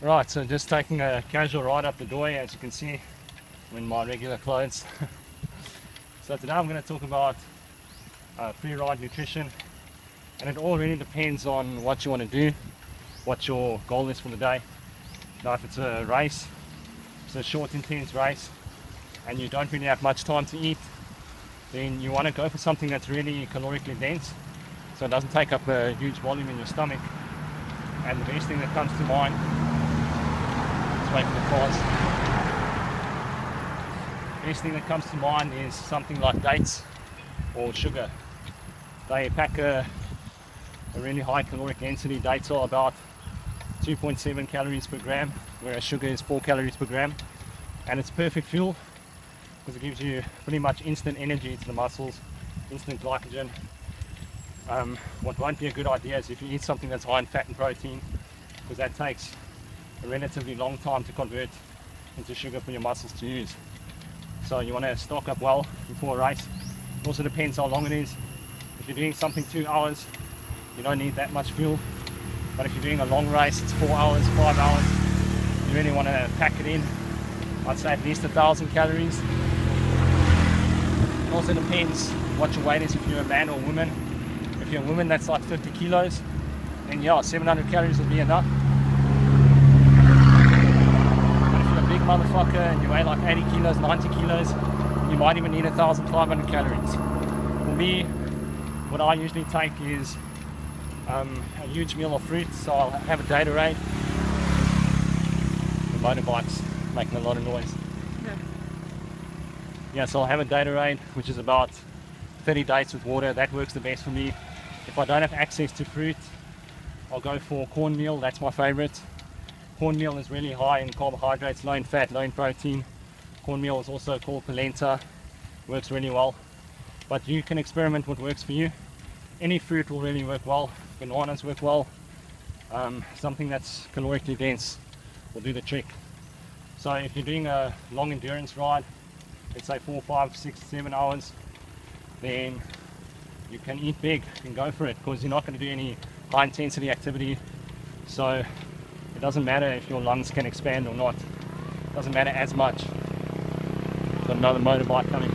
Right, so just taking a casual ride up the doorway, as you can see, I'm in my regular clothes. So today I'm going to talk about free-ride nutrition, and it all really depends on what you want to do, what your goal is for the day. Now if it's a race, it's a short intense race, and you don't really have much time to eat, then you want to go for something that's really calorically dense, so it doesn't take up a huge volume in your stomach. And the best thing that comes to mind, let's wait for the cars. The best thing that comes to mind is something like dates or sugar. They pack a really high caloric density. Dates are about 2.7 calories per gram, whereas sugar is 4 calories per gram. And it's perfect fuel because it gives you pretty much instant energy to the muscles, instant glycogen. What won't be a good idea is if you eat something that's high in fat and protein, because that takes a relatively long time to convert into sugar for your muscles to use. So you want to stock up well before a race. It also depends how long it is. If you're doing something 2 hours, you don't need that much fuel. But if you're doing a long race, it's 4 hours, 5 hours, you really want to pack it in. I'd say at least 1,000 calories. It also depends what your weight is, if you're a man or a woman. If you're a woman that's like 50 kilos, then yeah, 700 calories will be enough. But if you're a big motherfucker and you weigh like 80 kilos, 90 kilos, you might even need 1,500 calories. For me, what I usually take is a huge meal of fruit, so I'll have a Gatorade. The motorbike's making a lot of noise. Yeah, so I'll have a Gatorade, which is about 30 dates with water. That works the best for me. If I don't have access to fruit, I'll go for cornmeal. That's my favorite. Cornmeal is really high in carbohydrates, low in fat, low in protein. Cornmeal is also called polenta. Works really well. But you can experiment what works for you. Any fruit will really work well. Bananas work well. Something that's calorically dense will do the trick. So if you're doing a long endurance ride, let's say 4, 5, 6, 7 hours, then you can eat big and go for it, because you're not going to do any high intensity activity. So it doesn't matter if your lungs can expand or not. It doesn't matter as much. Got another motorbike coming.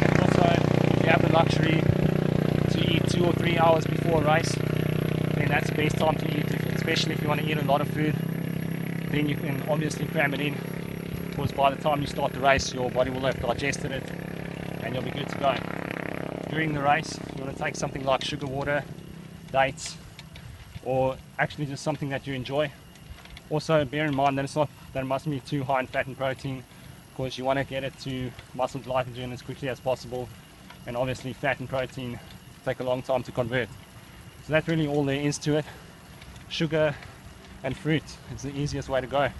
And also, if you have the luxury to eat 2 or 3 hours before a race, then that's the best time to eat, especially if you want to eat a lot of food. Then you can obviously cram it in, because by the time you start the race, your body will have digested it and you'll be good to go. During the race, you want to take something like sugar water, dates, or actually just something that you enjoy. Also bear in mind that it mustn't be too high in fat and protein, because you want to get it to muscle glycogen as quickly as possible, and obviously fat and protein take a long time to convert. So that's really all there is to it. Sugar and fruit is the easiest way to go.